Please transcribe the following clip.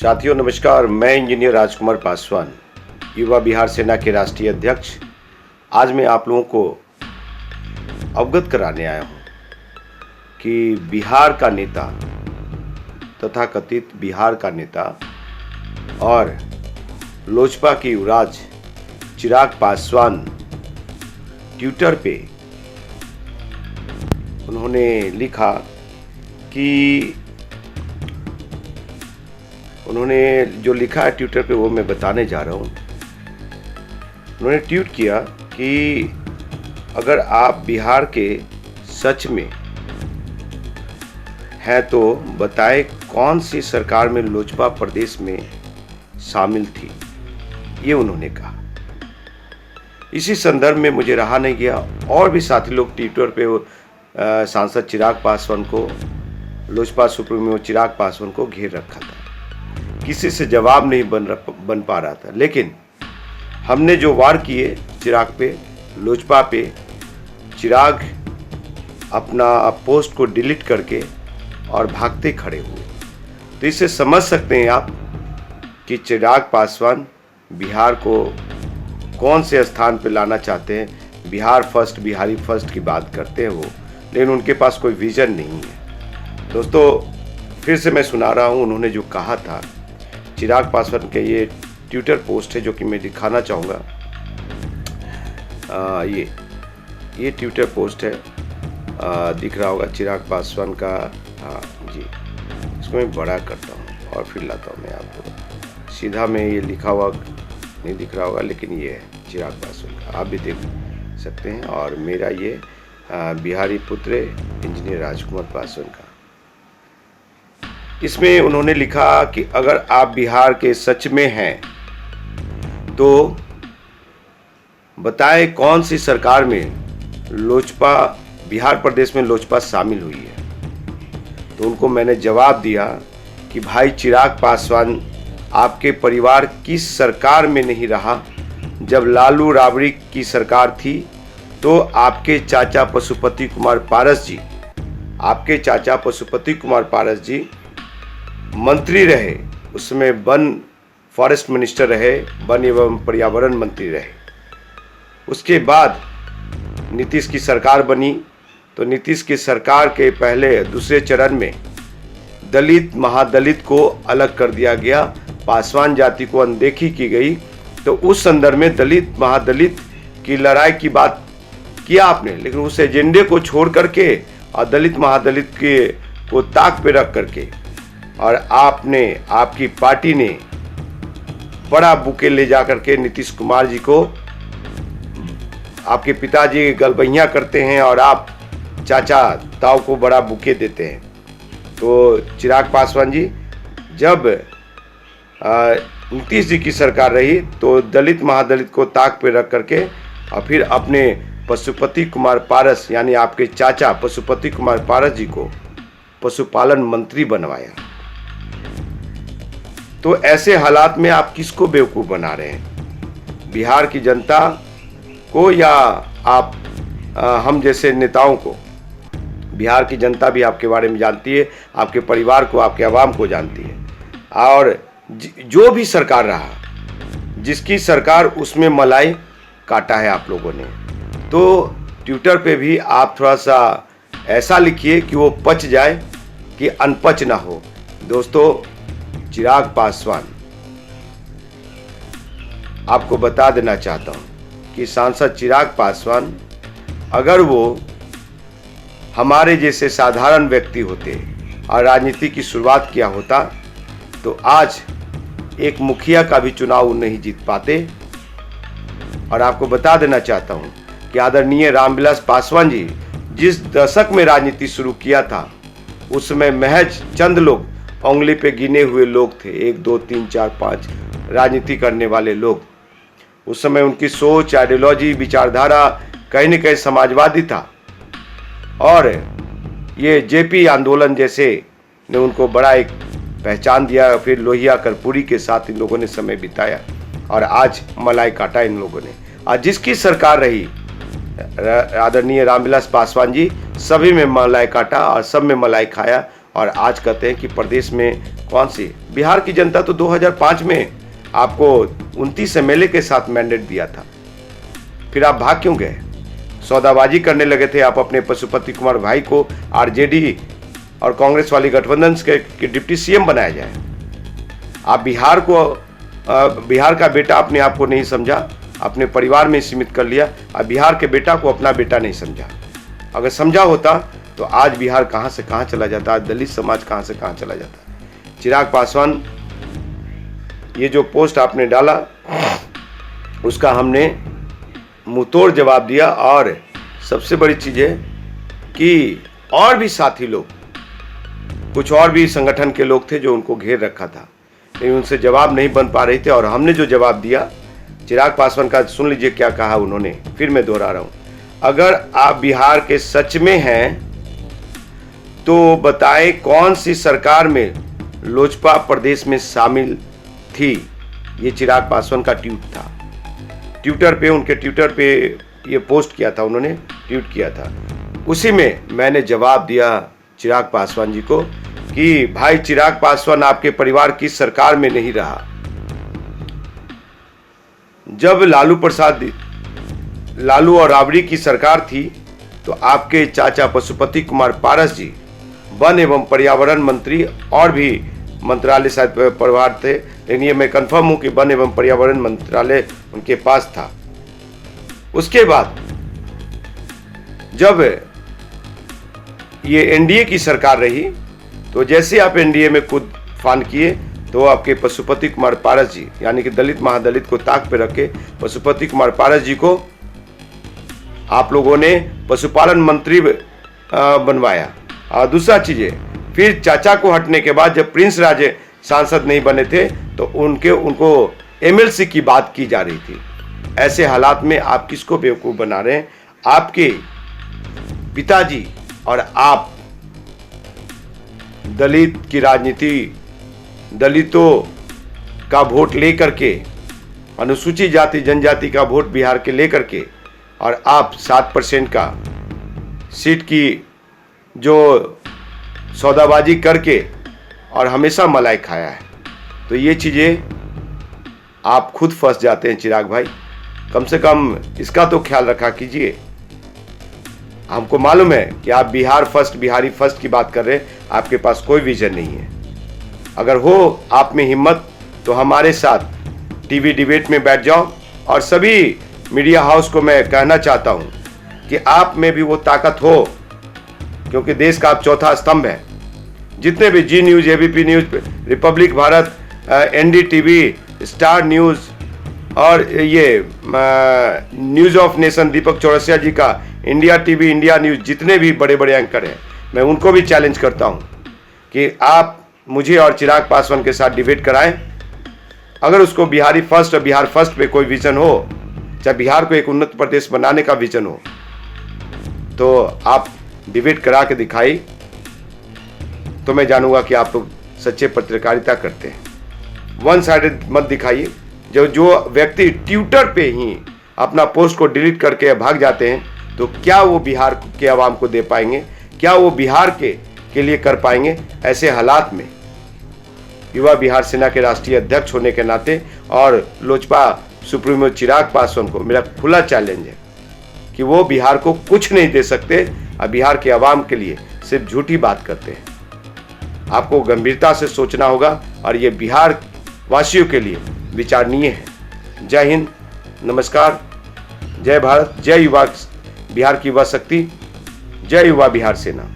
साथियों नमस्कार, मैं इंजीनियर राजकुमार पासवान, युवा बिहार सेना के राष्ट्रीय अध्यक्ष। आज मैं आप लोगों को अवगत कराने आया हूं कि बिहार का नेता तथा कथित बिहार का नेता और लोजपा के युवराज चिराग पासवान ट्विटर पे उन्होंने लिखा कि उन्होंने जो लिखा है ट्विटर पे वो मैं बताने जा रहा हूँ। उन्होंने ट्वीट किया कि अगर आप बिहार के सच में हैं तो बताएं कौन सी सरकार में लोजपा प्रदेश में शामिल थी, ये उन्होंने कहा। इसी संदर्भ में मुझे रहा नहीं गया और भी साथी लोग ट्विटर पे सांसद चिराग पासवान को, लोजपा सुप्रीमो चिराग पासवान को घेर रखा था। किसी से जवाब नहीं बन पा रहा था, लेकिन हमने जो वार किए चिराग पे, लोजपा पे, चिराग अपना पोस्ट को डिलीट करके और भागते खड़े हुए। तो इससे समझ सकते हैं आप कि चिराग पासवान बिहार को कौन से स्थान पे लाना चाहते हैं। बिहार फर्स्ट, बिहारी फर्स्ट की बात करते हैं वो, लेकिन उनके पास कोई विजन नहीं है। दोस्तों फिर से मैं सुना रहा हूँ, उन्होंने जो कहा था, चिराग पासवान के ये ट्विटर पोस्ट है जो कि मैं दिखाना चाहूँगा। ये ट्विटर पोस्ट है, दिख रहा होगा चिराग पासवान का। हाँ जी, इसको मैं बड़ा करता हूँ और फिर लाता हूँ मैं आपको। सीधा में ये लिखा हुआ नहीं दिख रहा होगा, लेकिन ये है चिराग पासवान का, आप भी देख सकते हैं। और मेरा ये बिहारी पुत्र इंजीनियर राजकुमार पासवान का। इसमें उन्होंने लिखा कि अगर आप बिहार के सच में हैं तो बताएं कौन सी सरकार में लोजपा, बिहार प्रदेश में लोजपा शामिल हुई है। तो उनको मैंने जवाब दिया कि भाई चिराग पासवान, आपके परिवार किस सरकार में नहीं रहा। जब लालू राबड़ी की सरकार थी तो आपके चाचा पशुपति कुमार पारस जी, आपके चाचा पशुपति कुमार पारस जी मंत्री रहे, उसमें वन फॉरेस्ट मिनिस्टर रहे, वन एवं पर्यावरण मंत्री रहे। उसके बाद नीतीश की सरकार बनी, तो नीतीश की सरकार के पहले दूसरे चरण में दलित महादलित को अलग कर दिया गया, पासवान जाति को अनदेखी की गई। तो उस संदर्भ में दलित महादलित की लड़ाई की बात किया आपने, लेकिन उस एजेंडे को छोड़ करके और दलित महादलित के को ताक पे रख करके, और आपने, आपकी पार्टी ने बड़ा बुके ले जा करके नीतीश कुमार जी को, आपके पिताजी गलबैया करते हैं और आप चाचा ताऊ को बड़ा बुके देते हैं। तो चिराग पासवान जी, जब नीतीश जी की सरकार रही तो दलित महादलित को ताक पे रख करके और फिर अपने पशुपति कुमार पारस, यानी आपके चाचा पशुपति कुमार पारस जी को पशुपालन मंत्री बनवाया। तो ऐसे हालात में आप किसको बेवकूफ़ बना रहे हैं, बिहार की जनता को या आप हम जैसे नेताओं को? बिहार की जनता भी आपके बारे में जानती है, आपके परिवार को, आपके आवाम को जानती है। और जो भी सरकार रहा, जिसकी सरकार, उसमें मलाई काटा है आप लोगों ने। तो ट्विटर पे भी आप थोड़ा सा ऐसा लिखिए कि वो पच जाए, कि अनपच ना हो। दोस्तों चिराग पासवान, आपको बता देना चाहता हूं कि सांसद चिराग पासवान, अगर वो हमारे जैसे साधारण व्यक्ति होते और राजनीति की शुरुआत किया होता तो आज एक मुखिया का भी चुनाव नहीं जीत पाते। और आपको बता देना चाहता हूं कि आदरणीय रामविलास पासवान जी जिस दशक में राजनीति शुरू किया था, उस समय महज चंद लोग, उंगली पे गिने हुए लोग थे, 1 2 3 4 5 राजनीति करने वाले लोग। उस समय उनकी सोच, आइडियोलॉजी, विचारधारा कहीं न कहीं समाजवादी था, और ये जेपी आंदोलन जैसे ने उनको बड़ा एक पहचान दिया। फिर लोहिया कर्पूरी के साथ इन लोगों ने समय बिताया और आज मलाई काटा इन लोगों ने। आज जिसकी सरकार रही, आदरणीय रामविलास पासवान जी, सभी में मलाई काटा और सब में मलाई खाया। और आज कहते हैं कि प्रदेश में कौन सी, बिहार की जनता तो 2005 में आपको 29 एमएलए के साथ मैंडेट दिया था, फिर आप भाग क्यों गए? सौदाबाजी करने लगे थे आप अपने पशुपति कुमार भाई को आरजेडी और कांग्रेस वाली गठबंधन के डिप्टी सीएम बनाया जाए। आप बिहार का बेटा अपने आप को नहीं समझा, अपने परिवार में सीमित कर लिया। अब बिहार के बेटा को अपना बेटा नहीं समझा। अगर समझा होता तो आज बिहार कहाँ से कहाँ चला जाता, आज दलित समाज कहाँ से कहाँ चला जाता। चिराग पासवान, ये जो पोस्ट आपने डाला उसका हमने मुंहतोड़ जवाब दिया, और सबसे बड़ी चीज़ है कि और भी साथी लोग, कुछ और भी संगठन के लोग थे जो उनको घेर रखा था, लेकिन उनसे जवाब नहीं बन पा रहे थे। और हमने जो जवाब दिया चिराग पासवान का, सुन लीजिए क्या कहा उन्होंने, फिर मैं दोहरा रहा हूँ। अगर आप बिहार के सच में हैं तो बताएं कौन सी सरकार में लोजपा प्रदेश में शामिल थी। ये चिराग पासवान का ट्वीट था, ट्विटर पे, उनके ट्विटर पे ये पोस्ट किया था, उन्होंने ट्वीट किया था। उसी में मैंने जवाब दिया चिराग पासवान जी को कि भाई चिराग पासवान आपके परिवार की सरकार में नहीं रहा। जब लालू और राबड़ी की सरकार थी तो आपके चाचा पशुपति कुमार पारस जी वन एवं पर्यावरण मंत्री, और भी मंत्रालय शायद परिवार थे, लेकिन ये मैं कंफर्म हूं कि वन एवं पर्यावरण मंत्रालय उनके पास था। उसके बाद जब ये एनडीए की सरकार रही तो जैसे आप एनडीए में कूद फान किए तो आपके पशुपति कुमार पारस जी, यानी कि दलित महादलित को ताक पे रख के पशुपति कुमार पारस जी को आप लोगों ने पशुपालन मंत्री बनवाया। और दूसरा चीज़ है, फिर चाचा को हटने के बाद जब प्रिंस राजे सांसद नहीं बने थे तो उनको एमएलसी की बात की जा रही थी। ऐसे हालात में आप किसको बेवकूफ़ बना रहे हैं? आपके पिताजी और आप दलित की राजनीति, दलितों का वोट लेकर के, अनुसूचित जाति जनजाति का वोट बिहार के लेकर के, और आप 7% का सीट की जो सौदाबाजी करके और हमेशा मलाई खाया है, तो ये चीज़ें आप खुद फंस जाते हैं। चिराग भाई, कम से कम इसका तो ख्याल रखा कीजिए। हमको मालूम है कि आप बिहार फर्स्ट, बिहारी फर्स्ट की बात कर रहे हैं, आपके पास कोई विजन नहीं है। अगर हो आप में हिम्मत तो हमारे साथ टीवी डिबेट में बैठ जाओ, और सभी मीडिया हाउस को मैं कहना चाहता हूं कि आप में भी वो ताकत हो, क्योंकि देश का आप चौथा स्तंभ है। जितने भी Zee News, ABP News, Republic Bharat, NDTV, Star News और ये News of Nation Deepak Chaurasia ji का, इंडिया टीवी, इंडिया न्यूज़, जितने भी बड़े बड़े एंकर हैं, मैं उनको भी चैलेंज करता हूं कि आप मुझे और चिराग पासवान के साथ डिबेट कराएं। अगर उसको बिहारी फर्स्ट और बिहार फर्स्ट पे कोई विजन हो, चाहे बिहार को एक उन्नत प्रदेश बनाने का विजन हो, तो आप डिबेट करा के दिखाई, तो मैं जानूंगा कि आप लोग सच्चे पत्रकारिता करते हैं। वन साइडेड मत दिखाइए। जो व्यक्ति ट्विटर पे ही अपना पोस्ट को डिलीट करके भाग जाते हैं, तो क्या वो बिहार के आवाम को दे पाएंगे? क्या वो बिहार के लिए कर पाएंगे? ऐसे हालात में युवा बिहार सेना के राष्ट्रीय अध्यक्ष होने के नाते और लोजपा सुप्रीमो चिराग पासवान को मेरा खुला चैलेंज है कि वो बिहार को कुछ नहीं दे सकते, और बिहार के आवाम के लिए सिर्फ झूठी बात करते हैं। आपको गंभीरता से सोचना होगा, और ये बिहार वासियों के लिए विचारणीय है। जय हिंद, नमस्कार, जय भारत, जय युवा बिहार की युवा शक्ति, जय युवा बिहार सेना।